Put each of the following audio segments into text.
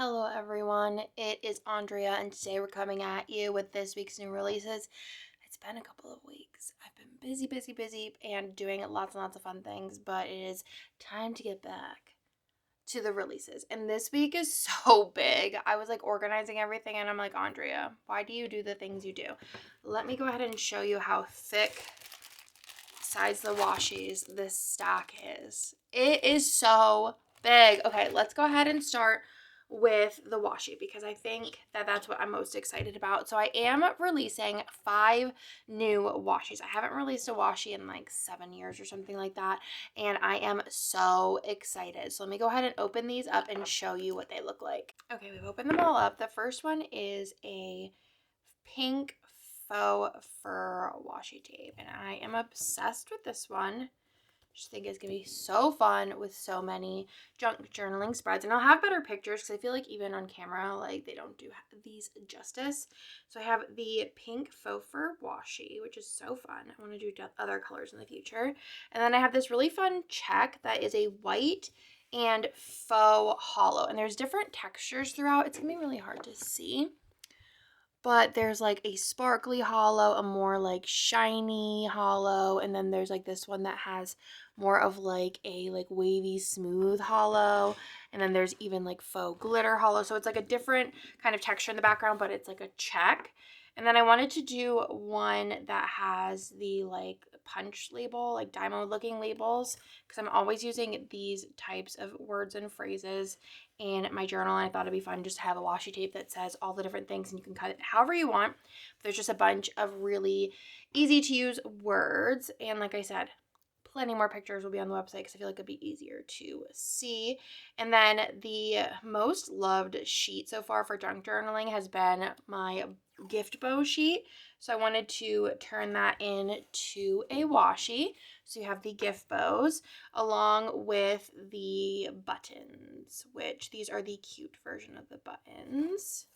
Hello everyone, it is Andrea and today we're coming at you with this week's new releases. It's been a couple of weeks. I've been busy and doing lots and lots of fun things, but it is time to get back to the releases. And this week is so big. I was like organizing everything and I'm like, Andrea, why do you do the things you do? Let me go ahead and show you how thick, besides the washies, this stack is. It is so big. Okay, let's go ahead and start with the washi because I think that that's what I'm most excited about. So I am releasing 5 new washis. I haven't released a washi in like 7 years or something like that, and I am so excited. So let me go ahead and open these up and show you what they look like. Okay, we've opened them all up. The first one is a pink faux fur washi tape, and I am obsessed with this one. Just think it's gonna be so fun with so many junk journaling spreads, and I'll have better pictures because I feel like even on camera like they don't do these justice. So I have the pink faux fur washi, which is so fun. I want to do other colors in the future. And then I have this really fun check that is a white and faux hollow, and there's different textures throughout. It's gonna be really hard to see, but there's like a sparkly hollow, a more like shiny hollow, and then there's like this one that has more of like a like wavy smooth hollow, and then there's even like faux glitter hollow. So it's like a different kind of texture in the background, but it's like a check. And then I wanted to do one that has the like punch label, like diamond looking labels, because I'm always using these types of words and phrases in my journal, and I thought it'd be fun just to have a washi tape that says all the different things, and you can cut it however you want. There's just a bunch of really easy to use words, and like I said, plenty more pictures will be on the website because I feel like it'd be easier to see. And then the most loved sheet so far for junk journaling has been my gift bow sheet. So I wanted to turn that into a washi. So you have the gift bows along with the buttons, which these are the cute version of the buttons.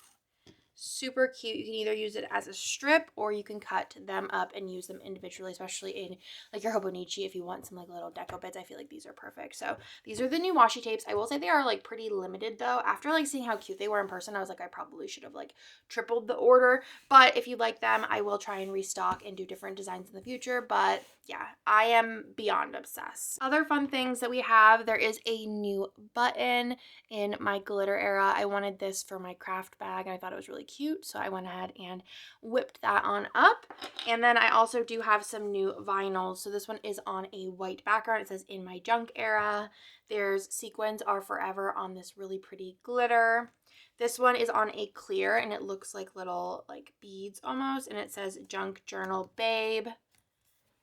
Super cute. You can either use it as a strip or you can cut them up and use them individually, especially in like your Hobonichi if you want some like little deco bits. I feel like these are perfect. So these are the new washi tapes. I will say they are like pretty limited though. After like seeing how cute they were in person, I was like, I probably should have like tripled the order. But if you like them, I will try and restock and do different designs in the future. But yeah, I am beyond obsessed. Other fun things that we have, there is a new button in my glitter era. I wanted this for my craft bag and I thought it was really cute, so I went ahead and whipped that on up. And then I also do have some new vinyls. So this one is on a white background. It says in my junk era. There's sequins are forever on this really pretty glitter. This one is on a clear and it looks like little like beads almost, and it says junk journal babe.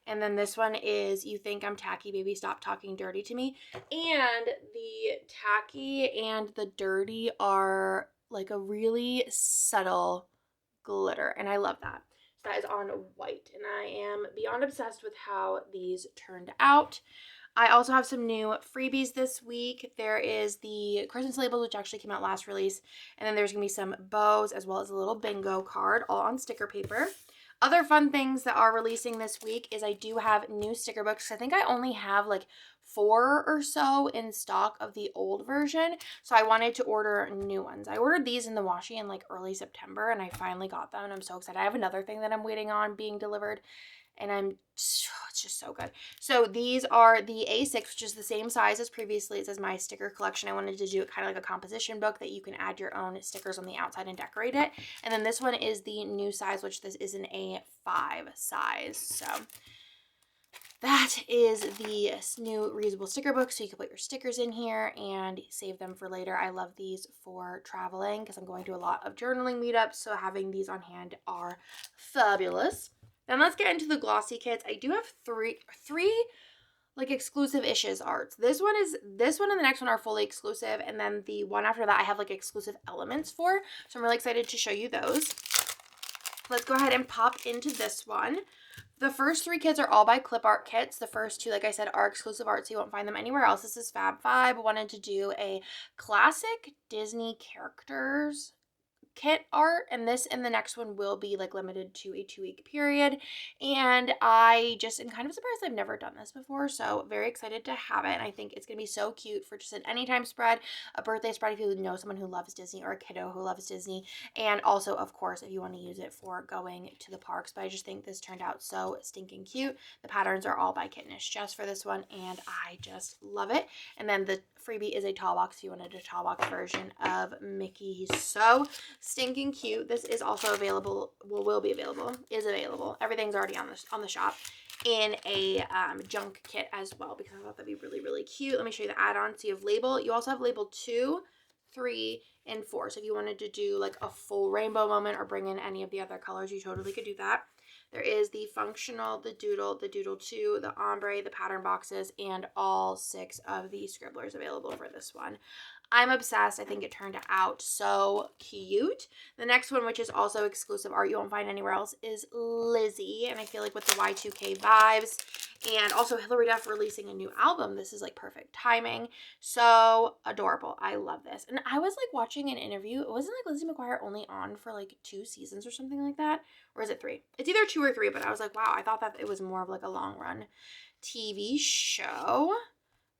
And then this one is you think I'm tacky, baby, stop talking dirty to me. And the tacky and the dirty are like a really subtle glitter, and I love that. So that is on white, and I am beyond obsessed with how these turned out. I also have some new freebies this week. There is the Christmas labels, which actually came out last release, and then there's gonna be some bows as well as a little bingo card, all on sticker paper. Other fun things that are releasing this week is I do have new sticker books. I think I only have like 4 or so in stock of the old version, so I wanted to order new ones. I ordered these in the washi in like early September, and I finally got them, and I'm so excited. I have another thing that I'm waiting on being delivered, and it's just so good. So these are the A6, which is the same size as previously. It says my sticker collection. I wanted to do it kind of like a composition book that you can add your own stickers on the outside and decorate it. And then this one is the new size, which this is an A5 size. So that is the new reusable sticker book, so you can put your stickers in here and save them for later. I love these for traveling because I'm going to a lot of journaling meetups, so having these on hand are fabulous. Then let's get into the glossy kits. I do have three like exclusive issues arts. This one and the next one are fully exclusive, and then the one after that I have like exclusive elements for. So I'm really excited to show you those. Let's go ahead and pop into this one. The first 3 kits are all by Clip Art Kits. The first 2, like I said, are exclusive art, so you won't find them anywhere else. This is Fab Five. Wanted to do a classic Disney characters kit art, and this and the next one will be like limited to a 2-week period. And I just am kind of surprised I've never done this before, so very excited to have it. And I think it's gonna be so cute for just an anytime spread, a birthday spread if you know someone who loves Disney, or a kiddo who loves Disney, and also of course if you want to use it for going to the parks. But I just think this turned out so stinking cute. The patterns are all by Kittenish just for this one, and I just love it. And then the freebie is a tall box if you wanted a tall box version of Mickey. He's so stinking cute. This is also available, well, will be available, is available. Everything's already on the shop in a junk kit as well, because I thought that'd be really, really cute. Let me show you the add-on. So you have label. You also have label 2, 3, and 4. So if you wanted to do like a full rainbow moment or bring in any of the other colors, you totally could do that. There is the functional, the doodle 2, the ombre, the pattern boxes, and all 6 of the scribblers available for this one. I'm obsessed. I think it turned out so cute. The next one, which is also exclusive art you won't find anywhere else, is Lizzie. And I feel like with the Y2K vibes and also Hilary Duff releasing a new album, this is like perfect timing. So adorable. I love this. And I was like watching an interview. It wasn't like Lizzie McGuire only on for like 2 seasons or something like that. Or is it 3? It's either 2 or 3, but I was like, wow, I thought that it was more of like a long run TV show.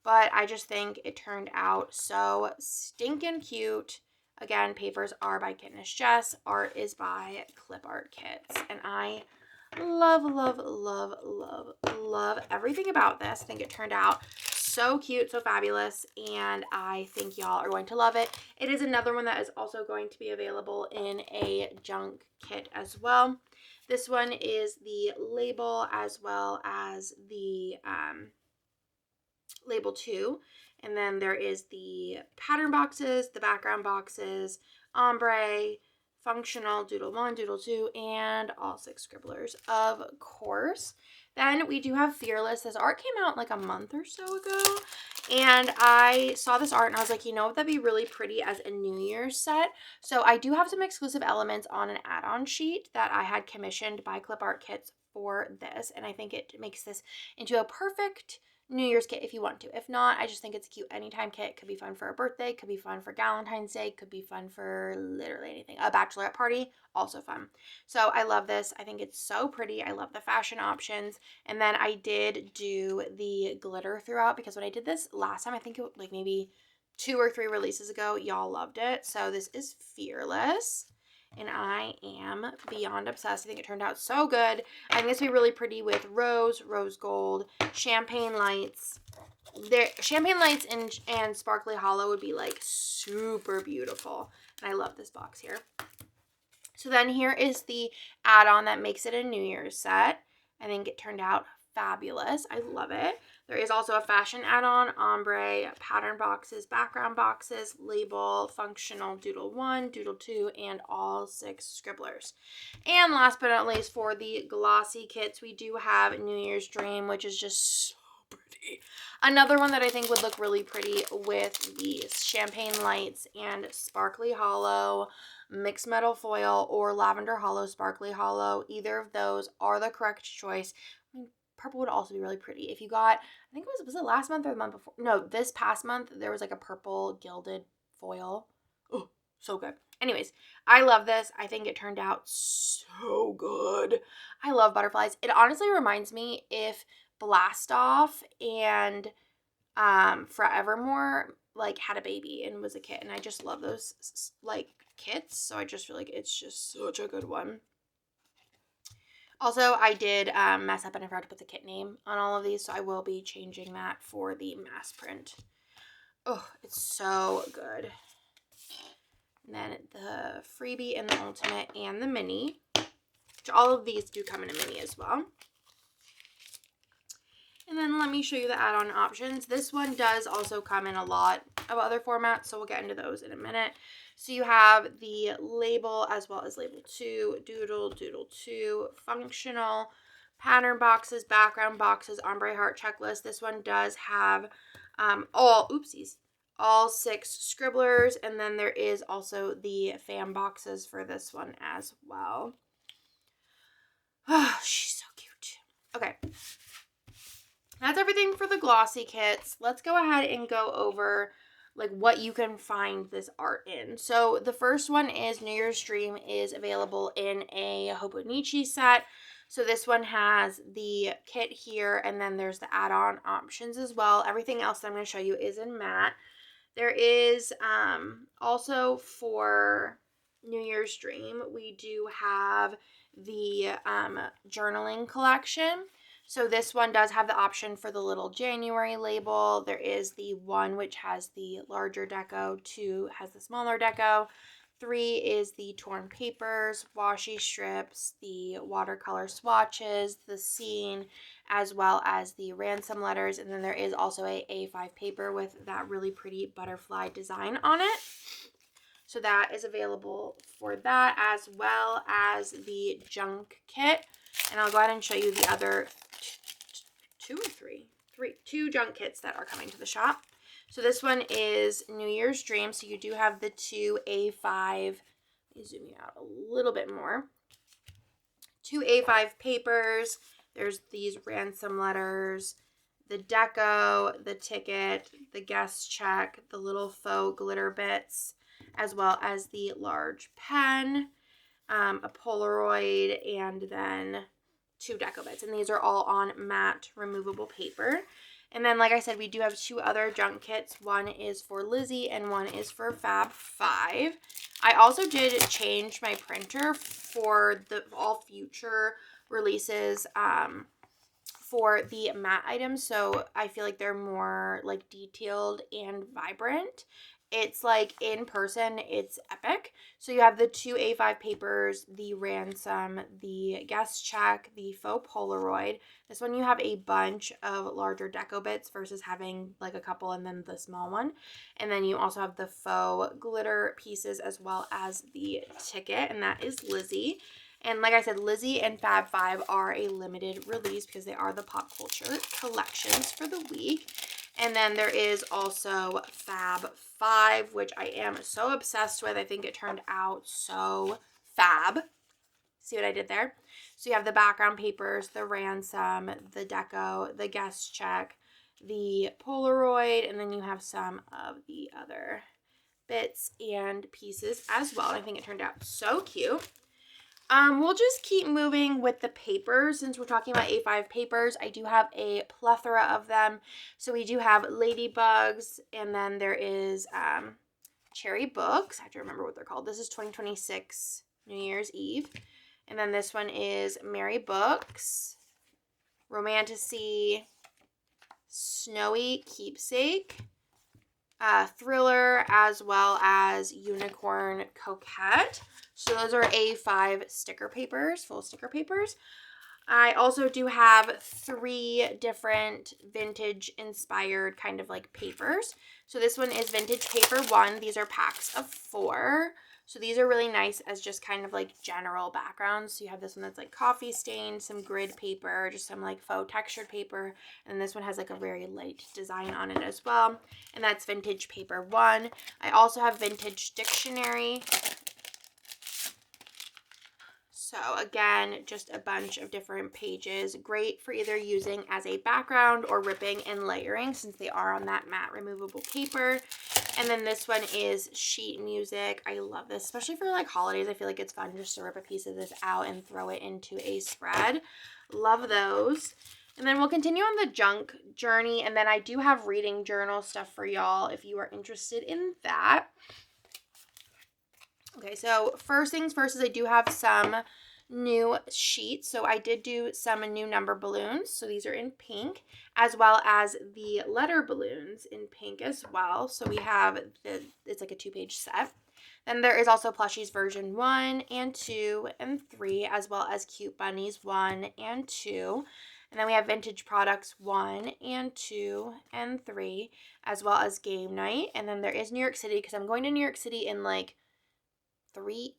But I just think it turned out so stinking cute. Again, papers are by Kittenish Jess. Art is by Clip Art Kits. And I love, love, love, love, love everything about this. I think it turned out so cute, so fabulous, and I think y'all are going to love it. It is another one that is also going to be available in a junk kit as well. This one is the label as well as the label 2, and then there is the pattern boxes, the background boxes, ombre, functional, doodle 1, doodle 2, and all 6 scribblers, of course. Then we do have Fearless. This art came out like a month or so ago, and I saw this art and I was like, you know what, that'd be really pretty as a New Year's set. So I do have some exclusive elements on an add-on sheet that I had commissioned by Clip Art Kits for this, and I think it makes this into a perfect New Year's kit if you want to. If not, I just think it's a cute anytime kit. Could be fun for a birthday, could be fun for Valentine's Day, could be fun for literally anything. A bachelorette party, also fun. So I love this. I think it's so pretty. I love the fashion options. And then I did do the glitter throughout, because when I did this last time, I think it was like maybe 2 or 3 releases ago, y'all loved it. So this is Fearless, and I am beyond obsessed. I think it turned out so good. I think this would be really pretty with rose gold, champagne lights. Champagne lights and sparkly hollow would be like super beautiful. And I love this box here. So then here is the add-on that makes it a New Year's set. I think it turned out fabulous. I love it. There is also a fashion add-on, ombre, pattern boxes, background boxes, label, functional, doodle 1, doodle 2, and all 6 scribblers. And last but not least, for the glossy kits, we do have New Year's Dream, which is just so pretty. Another one that I think would look really pretty with these champagne lights and sparkly hollow, mixed metal foil, or lavender hollow, sparkly hollow. Either of those are the correct choice. I mean, purple would also be really pretty. If you got, I think was it last month or the month before? No, this past month, there was like a purple gilded foil. Oh, so good. Anyways, I love this. I think it turned out so good. I love butterflies. It honestly reminds me if Blast Off and Forevermore like had a baby and was a kid, and I just love those like kits, so I just feel like it's just such a good one. Also, I did mess up and I forgot to put the kit name on all of these, so I will be changing that for the mass print. Oh, it's so good. And then the freebie and the ultimate and the mini, which all of these do come in a mini as well. And then let me show you the add-on options. This one does also come in a lot of other formats, so we'll get into those in a minute. So you have the label as well as label 2, doodle 2, functional, pattern boxes, background boxes, ombre heart checklist. This one does have all 6 scribblers, and then there is also the fan boxes for this one as well. Oh, she's so cute. Okay. That's everything for the glossy kits. Let's go ahead and go over like what you can find this art in. So the first one is New Year's Dream is available in a Hobonichi set. So this one has the kit here, and then there's the add-on options as well. Everything else that I'm going to show you is in matte. There is also for New Year's Dream, we do have the journaling collection. So this one does have the option for the little January label. There is the one which has the larger deco, 2 has the smaller deco. 3 is the torn papers, washi strips, the watercolor swatches, the scene, as well as the ransom letters. And then there is also a A5 paper with that really pretty butterfly design on it. So that is available for that, as well as the junk kit. And I'll go ahead and show you the other two junk kits that are coming to the shop. So this one is New Year's Dream. So you do have the 2 A5. Let me zoom you out a little bit more. 2 A5 papers. There's these ransom letters, the deco, the ticket, the guest check, the little faux glitter bits, as well as the large pen, a Polaroid, and then 2 deco bits. And these are all on matte removable paper. And then, like I said, we do have 2 other junk kits. One is for Lizzie and one is for Fab 5. I also did change my printer for all future releases for the matte items. So I feel like they're more like detailed and vibrant. It's like in person, it's epic. So you have the 2 A5 papers, the ransom, the guest check, the faux Polaroid. This one you have a bunch of larger deco bits versus having like a couple and then the small one. And then you also have the faux glitter pieces as well as the ticket, and that is Lizzie. And like I said, Lizzie and Fab 5 are a limited release because they are the pop culture collections for the week. And then there is also Fab 5, which I am so obsessed with. I think it turned out so fab. See what I did there? So you have the background papers, the ransom, the deco, the guest check, the Polaroid, and then you have some of the other bits and pieces as well. I think it turned out so cute. We'll just keep moving with the papers since we're talking about A5 papers. I do have a plethora of them. So we do have Ladybugs, and then there is Cherry Books. I have to remember what they're called. This is 2026 New Year's Eve. And then this one is Merry Books, Romantasy, Snowy Keepsake, Thriller, as well as Unicorn Coquette. So those are A5 sticker papers, full sticker papers. I also do have 3 different vintage inspired kind of like papers. So this one is vintage paper 1. These are packs of 4. So these are really nice as just kind of like general backgrounds. So you have this one that's like coffee stained, some grid paper, just some like faux textured paper. And this one has like a very light design on it as well. And that's vintage paper 1. I also have vintage dictionary. So again, just a bunch of different pages. Great for either using as a background or ripping and layering since they are on that matte removable paper. And then this one is sheet music. I love this, especially for like holidays. I feel like it's fun just to rip a piece of this out and throw it into a spread. Love those. And then we'll continue on the junk journey. And then I do have reading journal stuff for y'all if you are interested in that. Okay, so first things first is I do have some new sheets. So I did do some new number balloons. So these are in pink, as well as the letter balloons in pink as well. So we have, it's like a 2-page set. Then there is also Plushies version 1 and 2 and 3, as well as Cute Bunnies 1 and 2. And then we have Vintage Products 1 and 2 and 3, as well as Game Night. And then there is New York City, because I'm going to New York City in like 3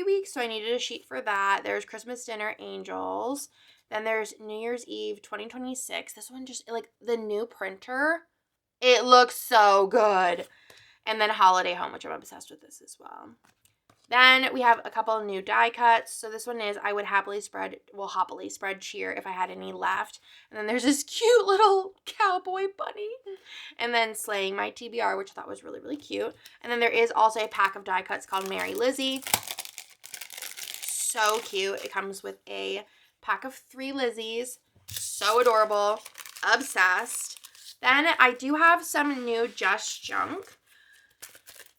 weeks, so I needed a sheet for that. There's Christmas Dinner Angels. Then there's New Year's Eve 2026. This one just, like, the new printer, it looks so good. And then Holiday Home, which I'm obsessed with this as well. Then we have a couple of new die cuts. So this one is I would happily spread cheer if I had any left. And then there's this cute little cowboy bunny. And then Slaying My TBR, which I thought was really, really cute. And then there is also a pack of die cuts called Mary Lizzie. So cute. It comes with a pack of 3 Lizzies. So adorable. Obsessed. Then I do have some new Just Junk.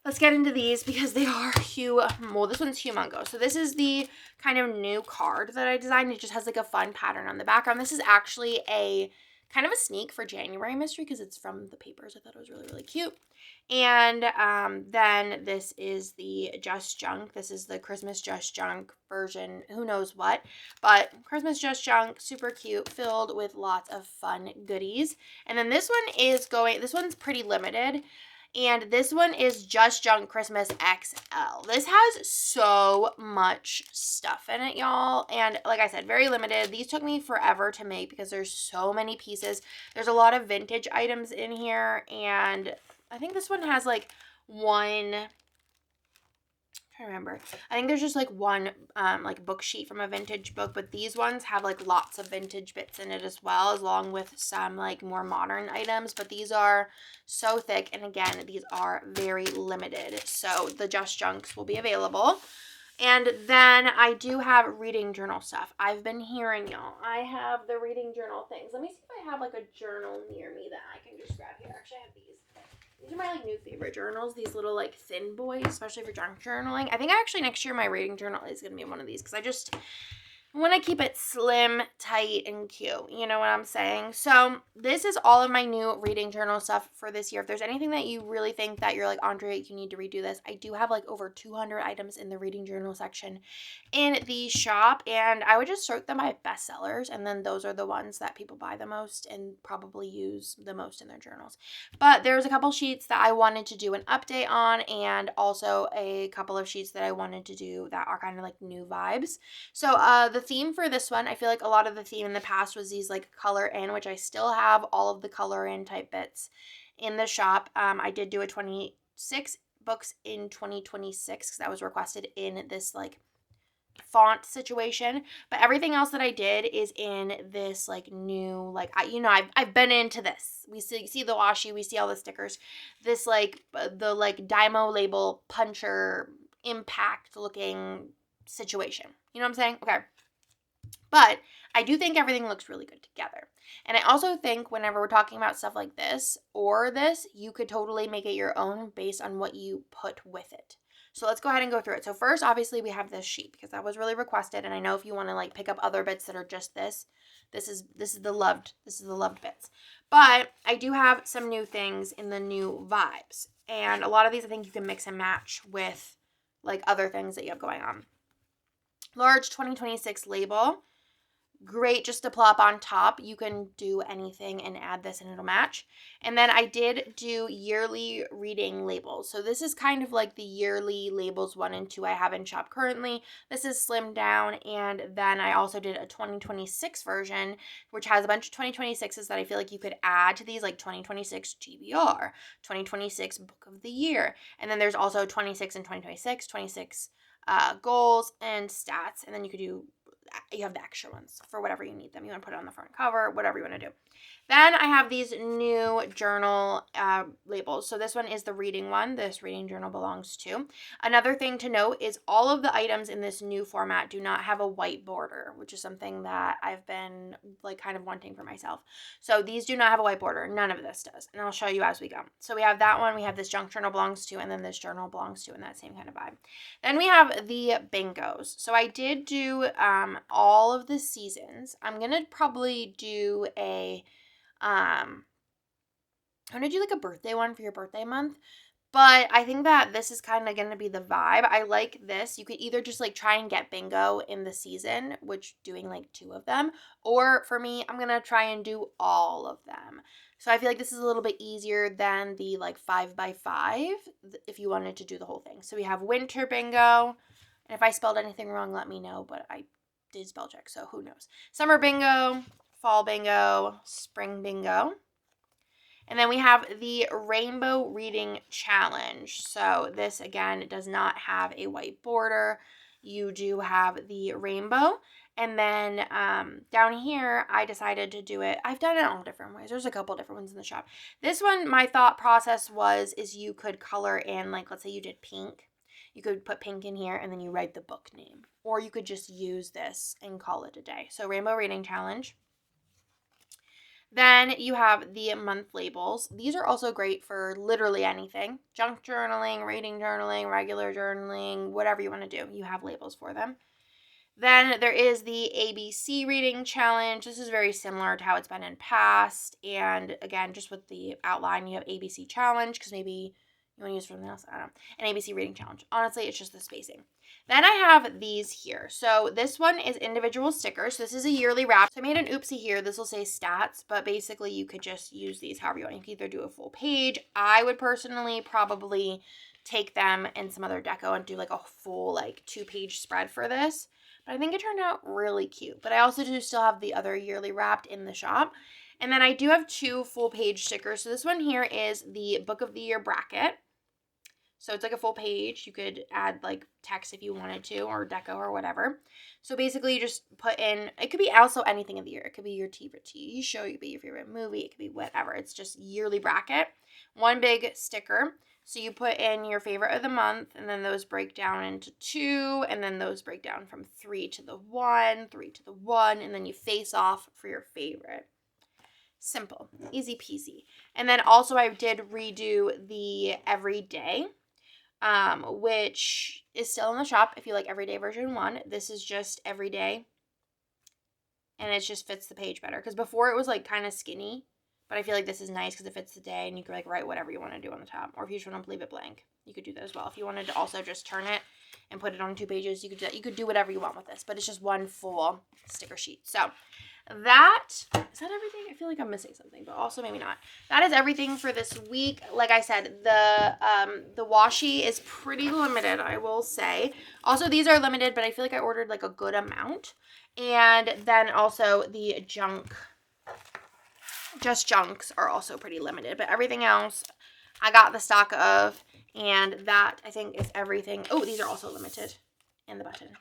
Let's get into these because they are well, this one's humongous. So this is the kind of new card that I designed. It just has like a fun pattern on the background. This is actually a kind of a sneak for January mystery because it's from the papers. I thought it was really, really cute. And then this is the Just Junk. This is the Christmas Just Junk version. Who knows what? But Christmas Just Junk, super cute, filled with lots of fun goodies. And then this one's pretty limited. And this one is Just Junk Christmas XL. This has so much stuff in it, y'all. And like I said, very limited. These took me forever to make because there's so many pieces. There's a lot of vintage items in here. And I think this one has like one... I remember. I think there's just like one like book sheet from a vintage book, but these ones have like lots of vintage bits in it as well, along with some like more modern items. But these are so thick, and again, these are very limited. So the Just Junks will be available. And then I do have reading journal stuff. I've been hearing y'all. I have the reading journal things. Let me see if I have like a journal near me that I can just grab here. Actually, I have these. These are my like new favorite journals. These little like thin boys, especially for junk journaling. I think actually next year my reading journal is going to be one of these because I want to keep it slim, tight, and cute. You know what I'm saying? So this is all of my new reading journal stuff for this year. If there's anything that you really think that you're like, Andrea, you need to redo this, I do have like over 200 items in the reading journal section in the shop. And I would just sort them by bestsellers. And then those are the ones that people buy the most and probably use the most in their journals. But there's a couple sheets that I wanted to do an update on, and also a couple of sheets that I wanted to do that are kind of like new vibes. So the theme for this one, I feel like a lot of the theme in the past was these like color in, which I still have all of the color in type bits in the shop. I did do a 26 books in 2026 because that was requested in this like font situation, but everything else that I did is in this like new, like I've been into this. We see the washi, we see all the stickers, this like the like Dymo label puncher impact looking situation. You know what I'm saying? Okay. But I do think everything looks really good together. And I also think whenever we're talking about stuff like this or this, you could totally make it your own based on what you put with it. So let's go ahead and go through it. So first, obviously, we have this sheet because that was really requested. And I know if you want to like pick up other bits that are just this is the loved bits. But I do have some new things in the new vibes. And a lot of these I think you can mix and match with like other things that you have going on. Large 2026 label. Great just to plop on top. You can do anything and add this and it'll match. And then I did do yearly reading labels. So this is kind of like the yearly labels 1 and 2 I have in shop currently. This is slimmed down. And then I also did a 2026 version, which has a bunch of 2026s that I feel like you could add to these, like 2026 GBR, 2026 Book of the Year. And then there's also 26 and 2026, 26 goals and stats. And then you have the extra ones for whatever you need them. You want to put it on the front cover, whatever you want to do. Then I have these new journal labels. So this one is the reading one. This reading journal belongs to. Another thing to note is all of the items in this new format do not have a white border, which is something that I've been like kind of wanting for myself. So these do not have a white border. None of this does. And I'll show you as we go. So we have that one. We have this junk journal belongs to, and then this journal belongs to, in that same kind of vibe. Then we have the bingos. So I did do all of the seasons. I'm going to probably do I'm going to do like a birthday one for your birthday month. But I think that this is kind of going to be the vibe. I like this. You could either just like try and get bingo in the season, which doing like 2 of them. Or for me, I'm going to try and do all of them. So I feel like this is a little bit easier than the like 5x5 if you wanted to do the whole thing. So we have winter bingo. And if I spelled anything wrong, let me know. But I did spell check, so who knows. Summer bingo, fall bingo, spring bingo. And then we have the Rainbow Reading Challenge. So this, again, does not have a white border. You do have the rainbow. And then down here, I decided to do it. I've done it all different ways. There's a couple different ones in the shop. This one, my thought process is you could color in, like, let's say you did pink. You could put pink in here and then you write the book name. Or you could just use this and call it a day. So Rainbow Reading Challenge. Then you have the month labels. These are also great for literally anything. Junk journaling, reading journaling, regular journaling, whatever you want to do. You have labels for them. Then there is the ABC Reading Challenge. This is very similar to how it's been in past. And again, just with the outline, you have ABC Challenge because maybe you want to use something else. I don't know. An ABC Reading Challenge. Honestly, it's just the spacing. Then I have these here. So this one is individual stickers. So this is a yearly wrap. So I made an oopsie here. This will say stats, but basically you could just use these however you want. You can either do a full page. I would personally probably take them in some other deco and do like a full like 2-page spread for this. But I think it turned out really cute. But I also do still have the other yearly wrapped in the shop. And then I do have 2 full page stickers. So this one here is the Book of the Year bracket. So it's like a full page. You could add like text if you wanted to, or deco or whatever. So basically you just put in, it could be also anything of the year. It could be your favorite TV show, it could be your favorite movie, it could be whatever. It's just yearly bracket. One big sticker. So you put in your favorite of the month, and then those break down into 2, and then those break down from 3 to the 1, 3 to the 1, and then you face off for your favorite. Simple, easy peasy. And then also I did redo the everyday, which is still in the shop if you like everyday version 1. This is just everyday, and it just fits the page better, because before it was like kind of skinny, but I feel like this is nice because it fits the day, and you can like write whatever you want to do on the top, or if you just want to leave it blank, you could do that as well. If you wanted to also just turn it and put it on 2 pages, you could do whatever you want with this, but it's just one full sticker sheet. So that is that everything. I feel like I'm missing something, but also maybe not. That is everything for this week. Like I said, the washi is pretty limited, I will say. Also, these are limited, but I feel like I ordered like a good amount. And then also the junks are also pretty limited, but everything else I got the stock of, and that I think is everything. Oh, these are also limited, and the button.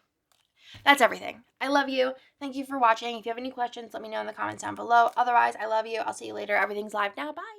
That's everything. I love you. Thank you for watching. If you have any questions, let me know in the comments down below. Otherwise, I love you. I'll see you later. Everything's live now. Bye.